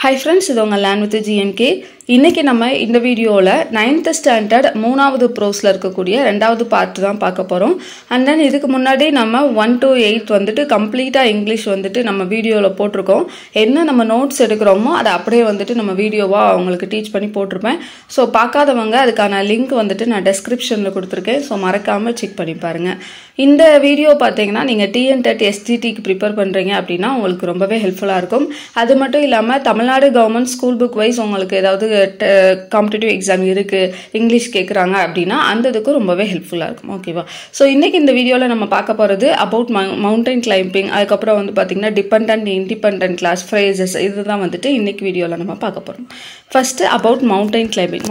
Hi friends, இது உங்க Learn with GMK. இன்னைக்கு நம்ம இந்த வீடியோல 9th ஸ்டாண்டர்ட் 3வது ப்ரோஸ்ல இருக்கக்கூடிய இரண்டாவது பார்ட் தான் பார்க்க போறோம். and then இதுக்கு முன்னாடி நம்ம 1 to 8 வந்துட்டு கம்ப்ளீட்டா இங்கிலீஷ் வந்துட்டு நம்ம வீடியோல போட்டுருக்கோம். என்ன நம்ம நோட்ஸ் எடுக்கறோமோ அத அப்படியே வந்துட்டு நம்ம வீடியோவா உங்களுக்கு டீச் பண்ணி போட்டுருப்பேன். சோ பார்க்காதவங்க அதுக்கான லிங்க் வந்துட்டு நான் டெஸ்கிரிப்ஷன்ல கொடுத்திருக்கேன். சோ மறக்காம செக் பண்ணி பாருங்க. இந்த வீடியோ பாத்தீங்கன்னா நீங்க TNTET SGT க்கு prepare பண்றீங்க அப்படினா உங்களுக்கு ரொம்பவே ஹெல்ப்ஃபுல்லா இருக்கும். அது மட்டும் இல்லாம Tamil Nadu government school book wise உங்களுக்கு ஏதாவது காம்படிட்டிவ் எக்ஸாம் இருக்கு இங்கிலீஷ் கேக்குறாங்க அப்படினா அந்த இதுக்கு ரொம்பவே ஹெல்ப்ஃபுல்லா இருக்கும். ஓகேவா? சோ இன்னைக்கு இந்த வீடியோல நம்ம பார்க்க போறது about mountain climbing, அதுக்கு அப்புறம் வந்து பாத்தீங்கன்னா dependent independent class phrases இதுதான் வந்துட்டு இன்னைக்கு வீடியோல நம்ம பார்க்க போறோம். First about mountain climbing.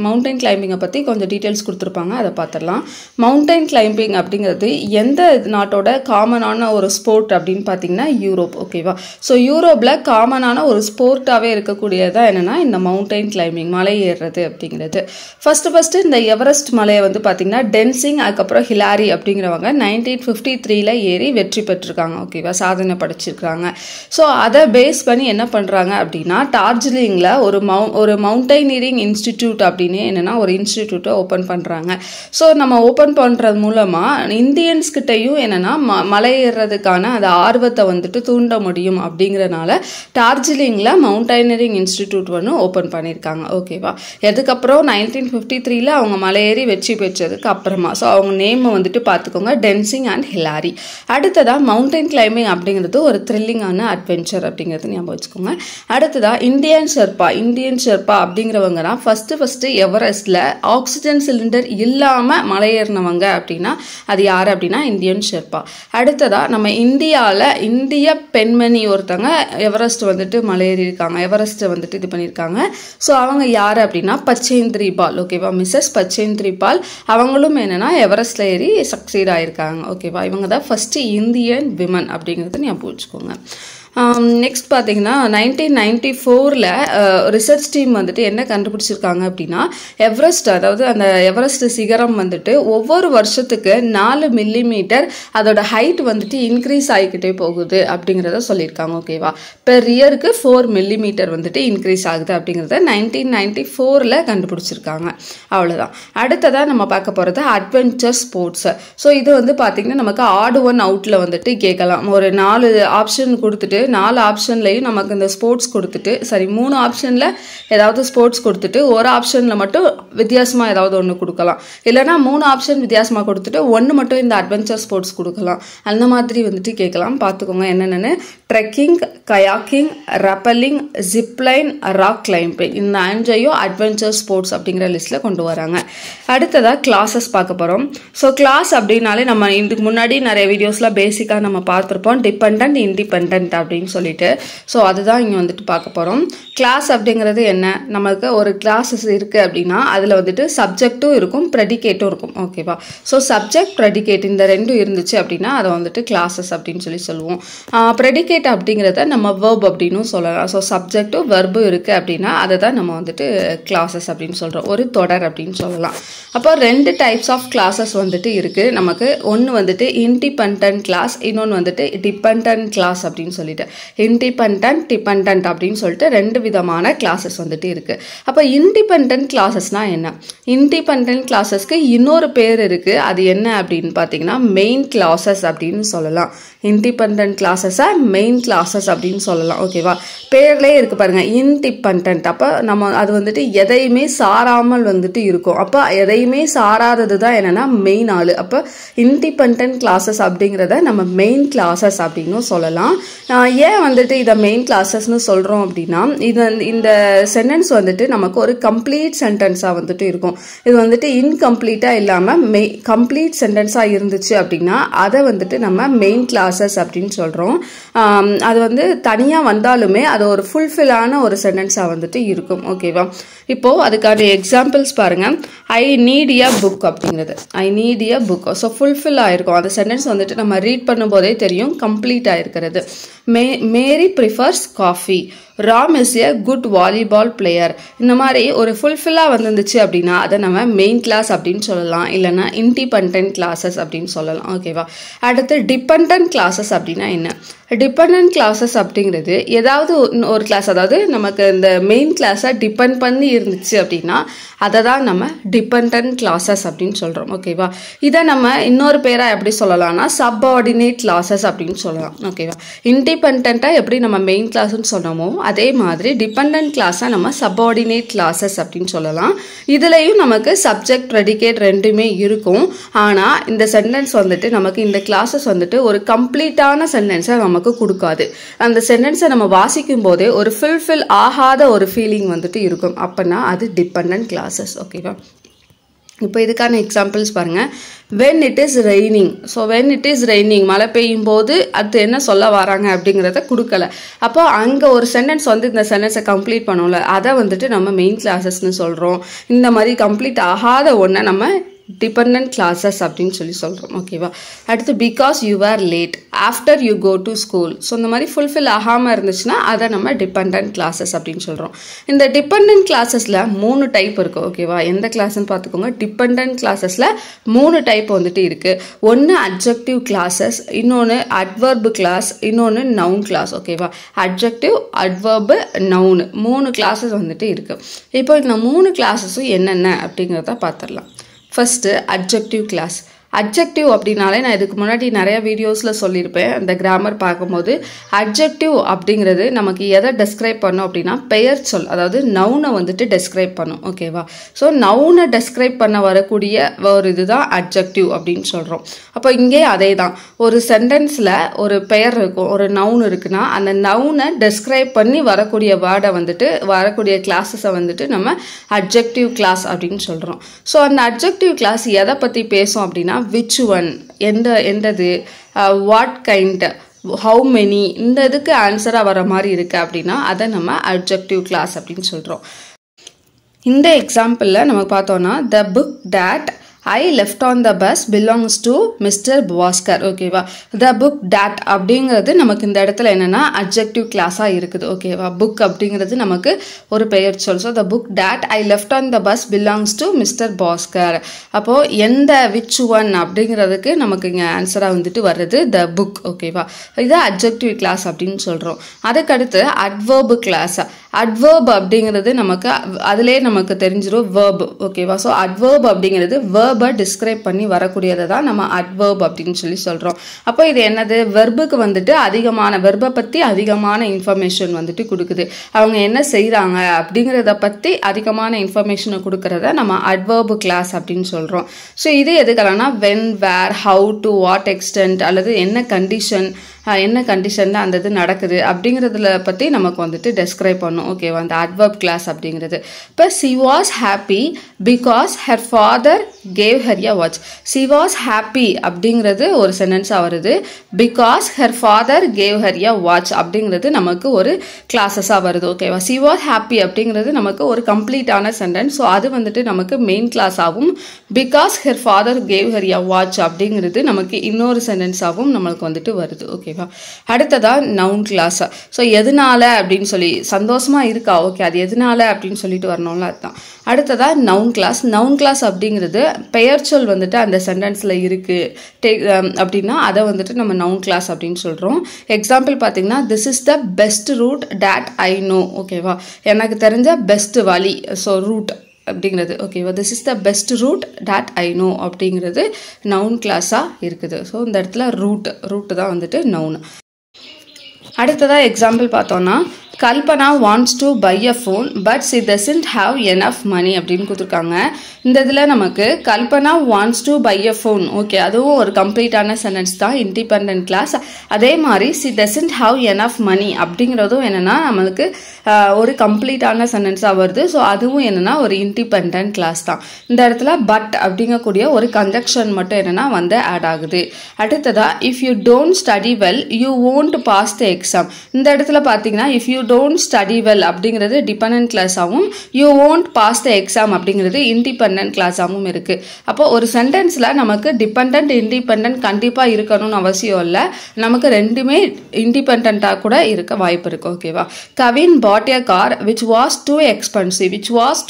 Mountain climbing பத்தி கொஞ்சம் டீடைல்ஸ் கொடுத்திருப்பாங்க, அத பார்த்தறலாம். mountain climbing அப்படிங்கிறது எந்த நாட்டோட காமனான ஒரு ஸ்போர்ட் அப்படினு பாத்தீங்கன்னா யூரோப். ஓகேவா? சோ யூரோப்ல காமனான ஒரு ஸ்போர்ட்டாவே இருக்கக்கூடியதா என்னன்னா இந்த mountain climbing, மலை ஏறுறது அப்படிங்கிறது. ஃபர்ஸ்ட் இந்த எவரெஸ்ட் மலையை வந்து பாத்தீங்கன்னா டென்சிங் அதுக்கு அப்புறம் ஹிலாரி அப்படிங்கறவங்க 1953ல ஏறி வெற்றி பெற்றிருக்காங்க. ஓகேவா? சாதனை படைச்சிருக்காங்க. சோ அத பேஸ் பண்ணி என்ன பண்றாங்க அப்படினா டார்ஜிலிங்ல ஒரு மவுண்டைனியரிங் இன்ஸ்டிடியூட் அப்படினே என்னன்னா ஒரு இன்ஸ்டிடியூட்டை ஓபன் பண்றாங்க. சோ நம்ம ஓபன் பண்றது மூலமா இந்தியன்ஸ் கிட்டயும் என்னன்னா மலை ஏறுறதுக்கான அந்த ஆர்வத்தை வந்துட்டு தூண்ட முடியும் அப்படிங்கறனால டார்ஜிலிங்ல மவுண்டைனியரிங் இன்ஸ்டிடியூட் ஒன்னு ஓபன் பண்ணிருக்காங்க. ஓகேவா? எதுக்கு அப்புறம் 1953ல அவங்க மலை ஏறி வெற்றி பெற்றதுக்கு அப்புறமா சோ அவங்க நேம் வந்துட்டு பாத்துக்கோங்க, டென்சிங் அண்ட் ஹிலாரி. அடுத்ததா மவுண்டன் கிளைம்பிங் அப்படிங்கிறது ஒரு த்ரில்லிங்கான அட்வென்ச்சர் அப்படிங்கிறது ஞாபகம் வச்சுக்கோங்க. அடுத்ததா இந்தியன் ஷெர்பா அப்படிங்கிறவங்க தான் ஃபர்ஸ்ட் எவரெஸ்ட்ல ஆக்சிஜன் சிலிண்டர் இல்லாம மலை ஏறினவங்க அப்படின்னா அது யாரு அப்படின்னா இந்தியன் ஷெர்பா. அடுத்ததா நம்ம இந்திய பெண்மணி ஒருத்தங்க எவரெஸ்ட் வந்துட்டு மலை ஏறி இருக்காங்க, எவரெஸ்ட் வந்துட்டு இது பண்ணிருக்காங்க. சோ அவங்க யாரு அப்படின்னா பச்சேந்திரி பால். ஓகேவா? மிஸ்ஸஸ் பச்சேந்திரி பால். அவங்களும் என்னன்னா எவரெஸ்ட்ல ஏறி சக்சீட் ஆயிருக்காங்க. ஓகேவா? இவங்க தான் ஃபர்ஸ்ட் இந்தியன் விமன் அப்படிங்கறத ஞாபகம் வச்சுக்கோங்க. நெக்ஸ்ட் பாத்தீங்கன்னா 1994ல ரிசர்ச் டீம் வந்துட்டு என்ன கண்டுபிடிச்சிருக்காங்க அப்படின்னா எவரெஸ்ட், அதாவது அந்த எவரெஸ்ட் சிகரம் வந்துட்டு ஒவ்வொரு வருஷத்துக்கு 4 மில்லிமீட்டர் அதோட ஹைட் வந்துட்டு இன்க்ரீஸ் ஆகிக்கிட்டே போகுது அப்படிங்கறத சொல்லியிருக்காங்க. ஓகேவா? பெர் இயருக்கு 4 மில்லிமீட்டர் வந்துட்டு இன்க்ரீஸ் ஆகுது அப்படிங்கறத 1994ல கண்டுபிடிச்சிருக்காங்க. அவ்வளவுதான். அடுத்ததா நம்ம பார்க்க போறது அட்வென்ச்சர் ஸ்போர்ட்ஸ். சோ இது வந்து பாத்தீங்கன்னா நமக்கு ஆட் ஒன் அவுட்ல வந்துட்டு கேட்கலாம். ஒரு 4 ஆப்ஷன் கொடுத்துட்டு 4 ஆப்ஷன்லயும் நமக்கு இந்த ஸ்போர்ட்ஸ் கொடுத்துட்டு 3 ஆப்ஷன்ல ஏதாவது ஸ்போர்ட்ஸ் கொடுத்துட்டு ஒரு ஆப்ஷன்ல மட்டும் வித்தியாசமா ஏதாவது ஒன்று கொடுக்கலாம். இல்லைன்னா 3 ஆப்ஷன் வித்தியாசமா கொடுத்துட்டு ஒன்று மட்டும் இந்த அட்வென்ச்சர் ஸ்போர்ட்ஸ் கொடுக்கலாம். அந்த மாதிரி வந்துட்டு கேட்கலாம். பார்த்துக்கோங்க என்னென்னு. Trekking, kayaking, rappelling, zipline, rock climbing, இந்த 5ஐயும் அட்வென்ச்சர் ஸ்போர்ட்ஸ் அப்படிங்கிற லிஸ்ட்ல கொண்டு வராங்க. அடுத்ததா கிளாஸஸ் பார்க்க போறோம். ஸோ கிளாஸ் அப்படின்னாலே நம்ம இதுக்கு முன்னாடி நிறைய வீடியோஸ்ல பேசிக்கா நம்ம பார்த்துருப்போம், டிபெண்டன்ட் இண்டிபெண்டன்ட் அப்படின்னு சொல்லிட்டு. ஸோ அதுதான் இங்க வந்துட்டு பார்க்க போறோம். கிளாஸ் அப்படிங்கிறது என்ன? நமக்கு ஒரு கிளாஸஸ் இருக்கு அப்படின்னா அதுல வந்துட்டு சப்ஜெக்டும் இருக்கும், ப்ரெடிகேட்டும் இருக்கும். ஓகேவா? ஸோ சப்ஜெக்ட் ப்ரெடிகேட் இந்த ரெண்டும் இருந்துச்சு அப்படின்னா அதை வந்துட்டு கிளாஸஸ் அப்படின்னு சொல்லுவோம். ப்ரெடிகேட் அப்படிங்கிறத நம்ம வெர்ப் அப்படின்னு சொல்லலாம். ஸோ சப்ஜெக்டும் வெர்பும் இருக்கு அப்படின்னா அதை தான் நம்ம வந்துட்டு கிளாஸஸ் அப்படின்னு சொல்றோம், ஒரு தொடர் அப்படின்னு சொல்லலாம். அப்போ 2 டைப்ஸ் ஆஃப் கிளாஸஸ் வந்துட்டு இருக்கு நமக்கு. ஒன்று வந்துட்டு இண்டிபெண்டன்ட் கிளாஸ், இன்னொன்று வந்துட்டு டிபெண்டன்ட் கிளாஸ் அப்படின்னு சொல்லிட்டு இண்டிபெண்டன்ட் டிபெண்டன்ட் அப்படின்னு சொல்லிட்டு 2 விதமான கிளாஸஸ் வந்துட்டு இருக்கு. அப்போ இண்டிபெண்டன்ட் கிளாஸஸ்னா என்ன? இண்டிபெண்டன்ட் கிளாஸஸ்க்கு இன்னொரு பேர் இருக்கு, அது என்ன அப்படின்னு பார்த்தீங்கன்னா மெயின் கிளாஸஸ் அப்படின்னு சொல்லலாம். இண்டிபெண்டன்ட் கிளாஸஸை மெயின் கிளாஸஸ் அப்படின்னு சொல்லலாம். ஓகேவா? பேர்லேயே இருக்கு பாருங்க, இண்டிபெண்டன்ட். அப்போ நம்ம அது வந்துட்டு எதையுமே சாராமல் வந்துட்டு இருக்கும். அப்போ எதையுமே சாராதது தான் என்னன்னா மெயின் ஆளு. அப்போ இண்டிபெண்டன்ட் கிளாஸஸ் அப்படிங்கிறத நம்ம மெயின் கிளாஸஸ் அப்படின்னு சொல்லலாம். ஏன் வந்துட்டு இதை மெயின் கிளாஸஸ்னு சொல்றோம் அப்படின்னா இந்த சென்டென்ஸ் வந்துட்டு நமக்கு ஒரு கம்ப்ளீட் சென்டென்ஸா வந்துட்டு இருக்கும். இது வந்துட்டு இன்கம்ப்ளீட்டா இல்லாம கம்ப்ளீட் சென்டென்ஸா இருந்துச்சு அப்படின்னா அதை வந்துட்டு நம்ம மெயின் கிளாஸஸ் அப்படின்னு சொல்றோம். அது வந்து தனியா வந்தாலுமே அது ஒரு ஃபுல்ஃபில்லான ஒரு சென்டென்ஸா வந்துட்டு இருக்கும். ஓகேவா? இப்போ அதுக்கான எக்ஸாம்பிள்ஸ் பாருங்க. ஐ நீட் எ புக் அப்படிங்கிறது, I need a book. So fulfil ஆயிருக்கும் அந்த சென்டென்ஸ் வந்துட்டு நம்ம ரீட் பண்ணும்போதே தெரியும் கம்ப்ளீட் ஆயிருக்கிறது. Mary prefers coffee. Ram is a good volleyball player. இந்த மாதிரி ஒரு ஃபுல்ஃபில்லாக வந்துருந்துச்சு அப்படின்னா அதை நம்ம மெயின் கிளாஸ் அப்படின்னு சொல்லலாம், இல்லைனா இண்டிபெண்டன்ட் கிளாஸஸ் அப்படின்னு சொல்லலாம். ஓகேவா? அடுத்து டிபெண்டன்ட் கிளாஸஸ் அப்படின்னா என்ன? டிபெண்டன்ட் கிளாஸஸ் அப்படிங்கிறது ஏதாவது ஒரு கிளாஸ், அதாவது நமக்கு இந்த மெயின் கிளாஸை டிபெண்ட் பண்ணி இருந்துச்சு அப்படின்னா அதை தான் நம்ம டிபெண்டன்ட் கிளாஸஸ் அப்படின்னு சொல்கிறோம். ஓகேவா? இதை நம்ம இன்னொரு பேராக எப்படி சொல்லலாம்னா சப்பார்டினேட் கிளாஸஸ் அப்படின்னு சொல்லலாம். ஓகேவா? இண்டிபெண்ட்டாக எப்படி நம்ம மெயின் கிளாஸ்ன்னு சொன்னோமோ அதே மாதிரி டிபெண்டன்ட் கிளாஸை நம்ம சப்பார்டினேட் கிளாஸஸ் அப்படின்னு சொல்லலாம். இதுலேயும் நமக்கு சப்ஜெக்ட் ப்ரெடிகேட் ரெண்டுமே இருக்கும். ஆனால் இந்த சென்டென்ஸ் வந்துட்டு நமக்கு இந்த கிளாஸஸ் வந்துட்டு ஒரு கம்ப்ளீட்டான சென்டென்ஸை நமக்கு கொடுக்காது. அந்த சென்டென்ஸை நம்ம வாசிக்கும் போதே ஒரு ஃபுல்ஃபில் ஆகாத ஒரு ஃபீலிங் வந்துட்டு இருக்கும். அப்போனா அது டிபெண்டன்ட் கிளாஸஸ். ஓகேவா? இப்போ இதுக்கான எக்ஸாம்பிள்ஸ் பாருங்கள். When it is raining. So when it is raining, மழை பெய்யும் போது அடுத்து என்ன சொல்ல வராங்க அப்படிங்கிறத கொடுக்கல. அப்போ அங்கே ஒரு சென்டென்ஸ் வந்து இந்த சென்டென்ஸை கம்ப்ளீட் பண்ணோம்ல, அதை வந்துட்டு நம்ம மெயின் கிளாஸஸ்ன்னு சொல்கிறோம். இந்த மாதிரி கம்ப்ளீட் ஆகாத ஒன்றை நம்ம டிபெண்டன்ட் கிளாஸஸ் அப்படின்னு சொல்கிறோம். ஓகேவா? அடுத்து because you are late after you go to school. So இந்த மாதிரி ஃபுல்ஃபில் ஆகாமல் இருந்துச்சுன்னா அதை நம்ம டிபெண்டன்ட் கிளாஸஸ் அப்படின்னு சொல்கிறோம். இந்த டிபெண்டன்ட் கிளாஸஸில் 3 டைப் இருக்குது. ஓகேவா? எந்த கிளாஸ்ன்னு பார்த்துக்கோங்க. டிபெண்டன்ட் கிளாஸஸில் 3 டைப் வந்துட்டு இருக்குது. ஒன்று அட்ஜெக்டிவ் கிளாஸஸ், இன்னொன்று அட்வர்பு கிளாஸ், இன்னொன்று நவுன் கிளாஸ். ஓகேவா? அட்ஜெக்டிவ், அட்வர்பு, நவுன் 3 கிளாஸஸ் வந்துட்டு இருக்குது. இப்போ இந்த 3 கிளாஸஸும் என்னென்ன அப்படிங்கிறத பார்த்துடலாம். First adjective class. அட்ஜெக்டிவ் அப்படின்னாலே நான் இதுக்கு முன்னாடி நிறைய வீடியோஸில் சொல்லியிருப்பேன். அந்த கிராமர் பார்க்கும்போது அட்ஜெக்டிவ் அப்படிங்கிறது நமக்கு எதை டெஸ்கிரைப் பண்ணும் அப்படின்னா பெயர் சொல், அதாவது நவுனை வந்துட்டு டெஸ்கிரைப் பண்ணும். ஓகேவா? ஸோ நவுனை டெஸ்கிரைப் பண்ண வரக்கூடிய ஒரு இதுதான் அட்ஜெக்டிவ் அப்படின்னு சொல்கிறோம். அப்போ இங்கே அதே தான். ஒரு சென்டென்ஸில் ஒரு பெயர் இருக்கும், ஒரு நவுன் இருக்குன்னா அந்த நவுனை டெஸ்கிரைப் பண்ணி வரக்கூடிய வேர்டை வந்துட்டு வரக்கூடிய கிளாஸஸை வந்துட்டு நம்ம அட்ஜெக்டிவ் கிளாஸ் அப்படின்னு சொல்கிறோம். ஸோ அந்த அட்ஜெக்டிவ் கிளாஸ் எதை பற்றி பேசும் அப்படின்னா which one, எந்தது, what kind, how many, இந்த இதுக்கு ஆன்சராக வர மாதிரி இருக்கு அப்படின்னா அதை நம்ம அட்ஜெக்டிவ் கிளாஸ் அப்படின்னு சொல்கிறோம். இந்த எக்ஸாம்பிளில் நம்ம பார்த்தோன்னா the book that I left on the bus belongs to Mr. Bhaskar. ஓகேவா? the book that அப்படிங்கிறது நமக்கு இந்த இடத்துல என்னென்னா அட்ஜெக்டிவ் கிளாஸாக இருக்குது. ஓகேவா? புக் அப்படிங்கிறது நமக்கு ஒரு பெயர் சொல். So the book that I left on the bus belongs to Mr. Bhaskar. அப்போது எந்த which one அப்படிங்கிறதுக்கு நமக்கு இங்கே ஆன்சராக வந்துட்டு வர்றது the book. ஓகேவா? இது அட்ஜெக்டிவ் கிளாஸ் அப்படின்னு சொல்கிறோம். அதுக்கடுத்து அட்வர்பு கிளாஸ். அட்வர்ப் அப்படிங்கிறது நமக்கு அதிலே நமக்கு தெரிஞ்சிடும் வேர்பு. ஓகேவா? ஸோ அட்வர்ப் அப்படிங்கிறது வேர்பை டிஸ்கிரைப் பண்ணி வரக்கூடியதை தான் நம்ம அட்வர்ப் அப்படின்னு சொல்கிறோம். அப்போ இது என்னது? வெர்புக்கு வந்துட்டு அதிகமான வெர்பை பற்றி அதிகமான இன்ஃபர்மேஷன் வந்துட்டு கொடுக்குது. அவங்க என்ன செய்கிறாங்க அப்படிங்கிறத பற்றி அதிகமான இன்ஃபர்மேஷனை கொடுக்கறத நம்ம அட்வர்பு கிளாஸ் அப்படின்னு சொல்கிறோம். ஸோ இது எதுக்கலாம்னா when, where, how, to what extent, அல்லது என்ன கண்டிஷனில் அந்த இது நடக்குது அப்படிங்கிறதுல பற்றி நமக்கு வந்துட்டு டெஸ்கிரைப் பண்ணும். ஓகேவா? அந்த அட்வர்ப் கிளாஸ் அப்படிங்கிறது. இப்போ she was happy because her father gave her a watch. she was happy அப்படிங்கிறது ஒரு சென்டென்ஸாக வருது. because her father gave her a watch அப்படிங்கிறது நமக்கு ஒரு கிளாஸஸாக வருது. ஓகேவா? she was happy அப்படிங்கிறது நமக்கு ஒரு கம்ப்ளீட்டான சென்டென்ஸ். ஸோ அது வந்துட்டு நமக்கு main கிளாஸாகவும் because her father gave her a watch அப்படிங்கிறது நமக்கு இன்னொரு சென்டென்ஸாகவும் நம்மளுக்கு வந்துட்டு வருது. ஓகேவா? அடுத்ததா நவுன் கிளாஸ். ஸோ எதனால அப்படின்னு சொல்லி சந்தோஷமா இருக்கா, ஓகே, அது எதனால அப்படின்னு சொல்லிட்டு வரணும்ல, அதுதான். அடுத்ததா நவுன் கிளாஸ். நவுன் கிளாஸ் அப்படிங்கிறது பெயர் சொல் வந்துட்டு அந்த சென்டென்ஸில் இருக்குது அப்படின்னா அதை வந்துட்டு நம்ம நவுன் கிளாஸ் அப்படின்னு சொல்கிறோம். எக்ஸாம்பிள் பார்த்தீங்கன்னா this is the best route that I know. ஓகேவா? எனக்கு தெரிஞ்ச பெஸ்ட் வழி. ஸோ ரூட் அப்படிங்கிறது. ஓகேவா? This is the best route that I know அப்படிங்கிறது நவுன் கிளாஸாக இருக்குது. ஸோ இந்த இடத்துல ரூட்டு தான் வந்துட்டு நவுன். அடுத்ததாக எக்ஸாம்பிள் பார்த்தோன்னா Kalpana wants to buy a phone but she doesn't have enough money அப்படின்னு கொடுத்துருக்காங்க. இந்த இதில் நமக்கு Kalpana wants to buy a phone, okay, அதுவும் ஒரு கம்ப்ளீட்டான சென்டென்ஸ் தான், இண்டிபெண்டன்ட் கிளாஸ். அதே மாதிரி she doesn't have enough money அப்படிங்கிறதும் என்னென்னா நம்மளுக்கு ஒரு கம்ப்ளீட்டான சென்டென்ஸாக வருது. ஸோ அதுவும் என்னென்னா ஒரு இண்டிபெண்டன்ட் கிளாஸ் தான். இந்த இடத்துல பட் அப்படிங்கக்கூடிய ஒரு கன்ஜக்ஷன் மட்டும் என்னென்னா வந்து ஆட் ஆகுது. அடுத்ததாக if you don't study well you won't pass the exam. இந்த இடத்துல பார்த்தீங்கன்னா if you you don't study well அப்படிங்கிறது டிபெண்டன்ட் கிளாஸாகவும் you won't pass the exam அப்படிங்கிறது இண்டிபெண்டன்ட் கிளாஸாகவும் இருக்குது. அப்போ ஒரு சென்டென்ஸில் நமக்கு டிபெண்டன்ட் இண்டிபெண்டன்ட் கண்டிப்பாக இருக்கணும்னு அவசியம் இல்லை, நமக்கு ரெண்டுமே இண்டிபெண்ட்டாக கூட இருக்க வாய்ப்பு இருக்குது. ஓகேவா? Kavin bought a car which was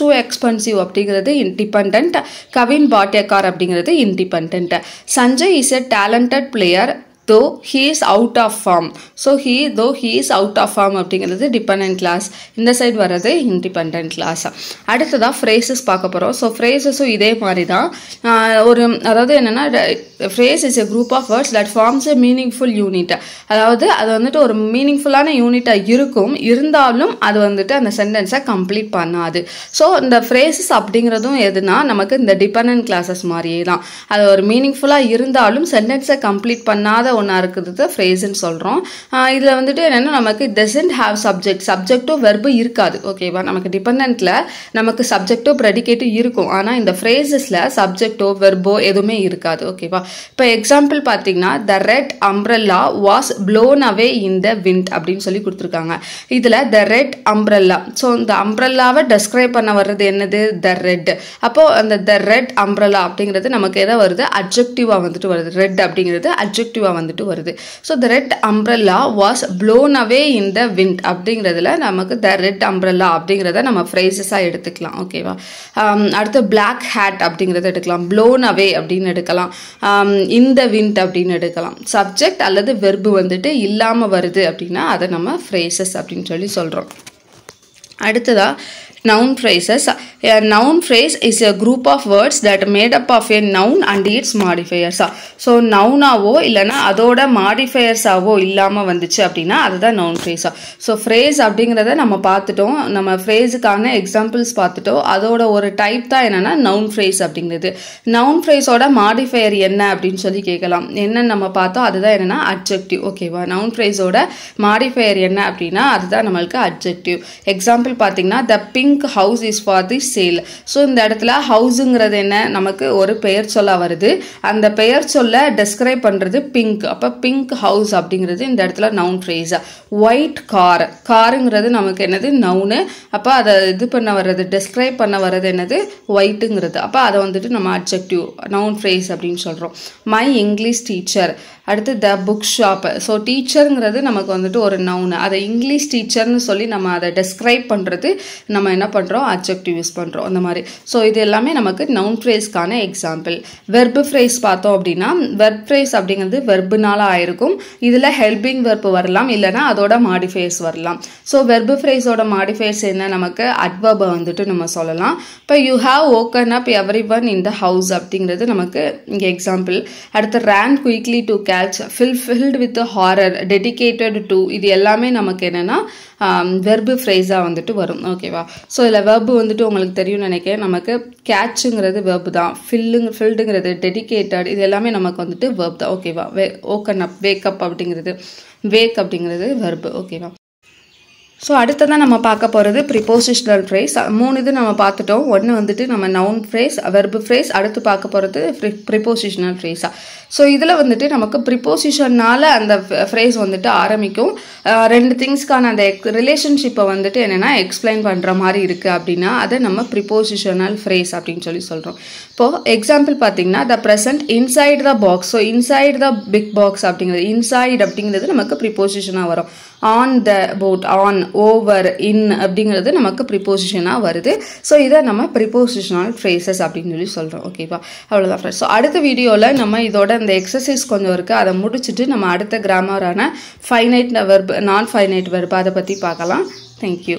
too expensive அப்படிங்கிறது dependent, Kavin bought a car அப்படிங்கிறது independent. Sanjay is a talented player though he is out of form. So though he is out of form அப்படிங்கிறது டிபெண்டன்ட் கிளாஸ், இந்த side வர்றது independent clause. அடுத்ததாக phrases பார்க்க போகிறோம். So ஃப்ரேசஸும் இதே மாதிரி தான். அதாவது என்னென்னா phrase is a group of words that forms a meaningful unit. அதாவது அது வந்துட்டு ஒரு மீனிங்ஃபுல்லான யூனிட்டாக இருந்தாலும் அது வந்துட்டு அந்த சென்டென்ஸை கம்ப்ளீட் பண்ணாது. ஸோ இந்த ஃப்ரேசஸ் அப்படிங்கிறதும் எதுனா நமக்கு இந்த டிபெண்டன்ட் கிளாஸஸ் மாதிரியே தான். அது ஒரு மீனிங்ஃபுல்லாக இருந்தாலும் சென்டென்ஸை கம்ப்ளீட் பண்ணாத ஒன்றா இருக்குது ஃப்ரேஸ்ன்னு சொல்கிறோம். இதில் வந்துட்டு என்னென்னா நமக்கு டசன்ட் ஹாவ் சப்ஜெக்டோ வெர்பு இருக்காது. ஓகேவா? நமக்கு டிபெண்டன்ட்டில் நமக்கு சப்ஜெக்டோ ப்ரெடிகேட்டோ இருக்கும், ஆனால் இந்த ஃப்ரேசஸில் சப்ஜெக்டோ வெர்போ எதுவுமே இருக்காது. ஓகேவா? இப்போ எக்ஸாம்பிள் பார்த்தீங்கன்னா the red umbrella was blown away in the wind அப்படின்னு சொல்லி கொடுத்துருக்காங்க. இதில் த ரெட் அம்ப்ரெல்லா, ஸோ இந்த அம்ப்ரெல்லாவை டெஸ்கிரைப் பண்ண வர்றது என்னது? The red. அப்போது அந்த த ரெட் அம்ப்ரெல்லா அப்படிங்கிறது நமக்கு எதை வருது? அட்ஜெக்டிவாக வந்துட்டு வருது. ரெட் அப்படிங்கிறது அட்ஜெக்டிவாக வந்துட்டு வருது. So the red umbrella was blown away in the wind அப்படிங்கிறதுல நமக்கு த ரெட் அம்ப்ரெல்லா அப்படிங்கிறத நம்ம ஃப்ரேசஸாக எடுத்துக்கலாம். ஓகேவா? அடுத்து பிளாக் ஹேட் அப்படிங்கிறத எடுக்கலாம், ப்ளோன் அவே அப்படின்னு எடுக்கலாம், இன் த விண்ட் அப்படின்னு எடுக்கலாம். சப்ஜெக்ட் அல்லது வெர்பு வந்துட்டு இல்லாமல் வருது அப்படின்னா அதை நம்ம ஃப்ரேசஸ் அப்படின்னு சொல்லி சொல்கிறோம். அடுத்ததாக noun phrases. A noun phrase is a group of words that made up of a noun and its modifiers. So நவுனாவோ இல்லைனா அதோட மாடிஃபையர்ஸாவோ இல்லாமல் வந்துச்சு அப்படின்னா அதுதான் நவுன் ஃப்ரேஸ். ஸோ ஃப்ரேஸ் அப்படிங்கிறத நம்ம பார்த்துட்டோம், நம்ம ஃப்ரேஸுக்கான எக்ஸாம்பிள்ஸ் பார்த்துட்டோம். அதோட ஒரு டைப் தான் என்னென்னா நவுன் ஃப்ரேஸ் அப்படிங்கிறது. நவுன் ஃப்ரேஸோட மாடிஃபையர் என்ன அப்படின்னு சொல்லி கேட்கலாம். என்னன்னு நம்ம பார்த்தோம், அதுதான் என்னென்னா அட்ஜெக்டிவ். ஓகேவா? நவுன் ஃப்ரேஸோட மாடிஃபையர் என்ன அப்படின்னா அதுதான் நம்மளுக்கு அட்ஜெக்டிவ். எக்ஸாம்பிள் பார்த்தீங்கன்னா த pink house is for the sale. So இந்த இடத்துல ஹவுஸுங்கிறது என்ன? நமக்கு ஒரு பெயர் சொல்ல வருது, அந்த பெயர் சொல்ல டெஸ்கிரைப் பண்ணுறது பிங்க். அப்போ பிங்க் ஹவுஸ் அப்படிங்கிறது இந்த இடத்துல நவுன் ஃப்ரேஸ். ஒயிட் கார், காருங்கிறது நமக்கு என்னது? நவுனு. அப்போ அதை இது பண்ண வர்றது, டெஸ்கிரைப் பண்ண வர்றது என்னது? ஒயிட்டுங்கிறது. அப்போ அதை வந்துட்டு நம்ம அட்ஜெக்டிவ் நவுன் ஃப்ரேஸ் அப்படின்னு சொல்கிறோம். My English teacher. அடுத்து த புக் ஷாப். ஸோ டீச்சருங்கிறது நமக்கு வந்துட்டு ஒரு நவுனு, அதை இங்கிலீஷ் டீச்சர்னு சொல்லி நம்ம அதை டெஸ்கிரைப் பண்ணுறது நம்ம என்ன பண்ணுறோம்? அட்ஜெக்டிவ் யூஸ் பண்ணுறோம் அந்த மாதிரி. ஸோ இது எல்லாமே நமக்கு நவுன் ஃப்ரேஸ்க்கான எக்ஸாம்பிள். வெர்பு ஃப்ரேஸ் பார்த்தோம் அப்படின்னா வெர்ப் ஃப்ரேஸ் அப்படிங்கிறது வெர்புனால ஆயிருக்கும். இதில் ஹெல்பிங் வெர்பு வரலாம், இல்லைனா அதோட மாடிஃபையர்ஸ் வரலாம். ஸோ வெர்பு ஃப்ரேஸோட மாடிஃபையர்ஸ் என்ன? நமக்கு அட்வர்பை வந்துட்டு நம்ம சொல்லலாம். இப்போ you have woken up everyone in the house அப்படிங்கிறது நமக்கு இங்கே எக்ஸாம்பிள். அடுத்து ran quickly to catch, filled with horror, dedicated to, இது எல்லாமே நமக்கு என்னென்னா வெர்பு ஃப்ரேஸாக வந்துட்டு வரும். ஓகேவா? ஸோ இதில் வெர்பு வந்துட்டு உங்களுக்கு தெரியும் நினைக்கிறேன். நமக்கு கேட்சுங்கிறது வெர்பு தான், ஃபில்டுங்கிறது டெடிகேட்டட், இது எல்லாமே நமக்கு வந்துட்டு வெர்ப் தான். ஓகேவா? ஓக்கன் அப், வேக்கப் அப்படிங்கிறது, வேக் அப்படிங்கிறது வெர்பு. ஓகேவா? ஸோ அடுத்ததான் நம்ம பார்க்க போகிறது ப்ரிப்போசிஷனல் ஃப்ரேஸ். 3 இது நம்ம பார்த்துட்டோம். ஒன்று வந்துட்டு நம்ம நவுன் ஃப்ரேஸ், வெர்பு ஃப்ரேஸ், அடுத்து பார்க்க போகிறது ப்ரிப்போசிஷனல் ஃப்ரேஸா. ஸோ இதில் வந்துட்டு நமக்கு ப்ரிப்போசிஷனால் அந்த ஃப்ரேஸ் வந்துட்டு ஆரம்பிக்கும். 2 திங்ஸ்க்கான அந்த ரிலேஷன்ஷிப்பை வந்துட்டு என்னென்னா எக்ஸ்பிளைன் பண்ணுற மாதிரி இருக்குது அப்படின்னா அதை நம்ம ப்ரிப்போசிஷனல் ஃப்ரேஸ் அப்படின்னு சொல்லி சொல்கிறோம். இப்போது எக்ஸாம்பிள் பார்த்தீங்கன்னா the present inside the box. So inside the big box அப்படிங்கிறது, இன்சைட் அப்படிங்கிறது நமக்கு ப்ரிப்போசிஷனாக வரும். On the boat, on, over, in அப்படிங்கிறது நமக்கு ப்ரிப்போசிஷனாக வருது. ஸோ இதை நம்ம ப்ரிப்போசிஷனல் ஃப்ரேசஸ் அப்படின்னு சொல்லி சொல்கிறோம். ஓகேவா? அவ்வளோதான் ஃப்ரெண்ட்ஸ். ஸோ அடுத்த வீடியோவில் நம்ம இதோட இந்த எக்ஸசைஸ் கொஞ்சம் இருக்குது, அதை முடிச்சுட்டு நம்ம அடுத்த கிராமரான ஃபைனைட் வெர்ப், நான் ஃபைனைட் வெர்ப் அதை பற்றி பார்க்கலாம். தேங்க்யூ.